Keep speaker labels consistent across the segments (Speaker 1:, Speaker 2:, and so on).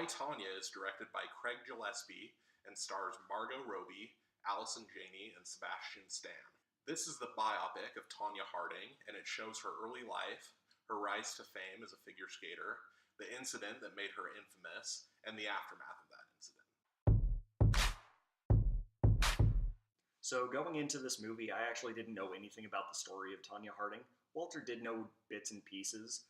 Speaker 1: I, Tonya is directed by Craig Gillespie and stars Margot Robbie, Allison Janney, and Sebastian Stan. This is the biopic of Tonya Harding, and it shows her early life, her rise to fame as a figure skater, the incident that made her infamous, and the aftermath of that incident.
Speaker 2: So going into this movie, I actually didn't know anything about the story of Tonya Harding. Walter did know bits and pieces,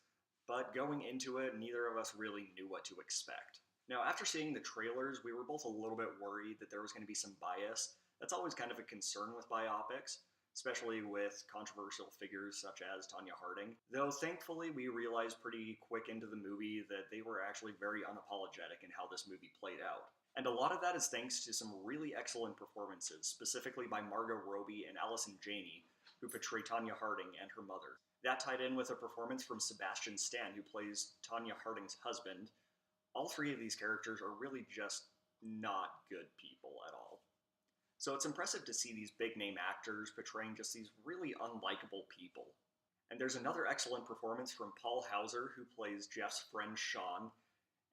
Speaker 2: but going into it, neither of us really knew what to expect. Now, after seeing the trailers, we were both a little bit worried that there was going to be some bias. That's always kind of a concern with biopics, especially with controversial figures such as Tonya Harding. Though thankfully, we realized pretty quick into the movie that they were actually very unapologetic in how this movie played out. And a lot of that is thanks to some really excellent performances, specifically by Margot Robbie and Allison Janney, who portray Tonya Harding and her mother. That tied in with a performance from Sebastian Stan, who plays Tonya Harding's husband. All three of these characters are really just not good people at all. So it's impressive to see these big-name actors portraying just these really unlikable people. And there's another excellent performance from Paul Hauser, who plays Jeff's friend Sean,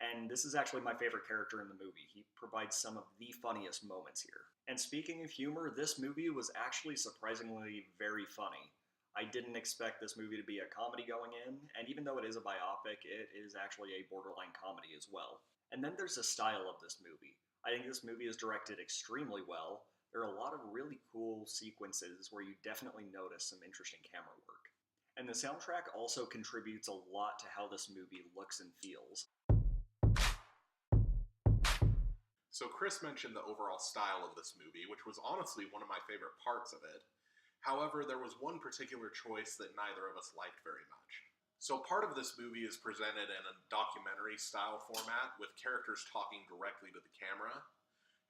Speaker 2: and this is actually my favorite character in the movie. He provides some of the funniest moments here. And speaking of humor, this movie was actually surprisingly very funny. I didn't expect this movie to be a comedy going in, and even though it is a biopic, it is actually a borderline comedy as well. And then there's the style of this movie. I think this movie is directed extremely well. There are a lot of really cool sequences where you definitely notice some interesting camera work. And the soundtrack also contributes a lot to how this movie looks and feels.
Speaker 1: So Chris mentioned the overall style of this movie, which was honestly one of my favorite parts of it. However, there was one particular choice that neither of us liked very much. So part of this movie is presented in a documentary style format with characters talking directly to the camera.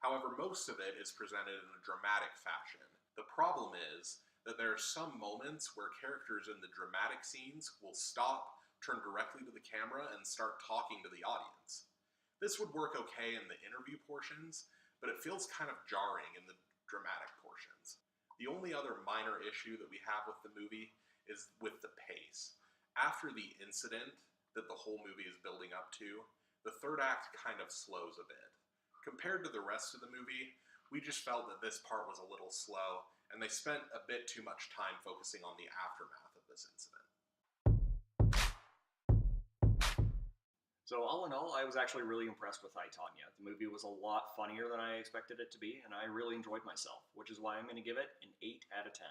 Speaker 1: However, most of it is presented in a dramatic fashion. The problem is that there are some moments where characters in the dramatic scenes will stop, turn directly to the camera, and start talking to the audience. This would work okay in the interview portions, but it feels kind of jarring in the dramatic portions. The only other minor issue that we have with the movie is with the pace. After the incident that the whole movie is building up to, the third act kind of slows a bit. Compared to the rest of the movie, we just felt that this part was a little slow, and they spent a bit too much time focusing on the aftermath of this incident.
Speaker 2: So all in all, I was actually really impressed with I, Tonya. The movie was a lot funnier than I expected it to be, and I really enjoyed myself, which is why I'm going to give it an 8 out of 10.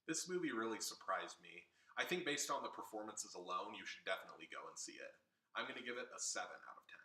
Speaker 1: This movie really surprised me. I think based on the performances alone, you should definitely go and see it. I'm going to give it a 7 out of 10.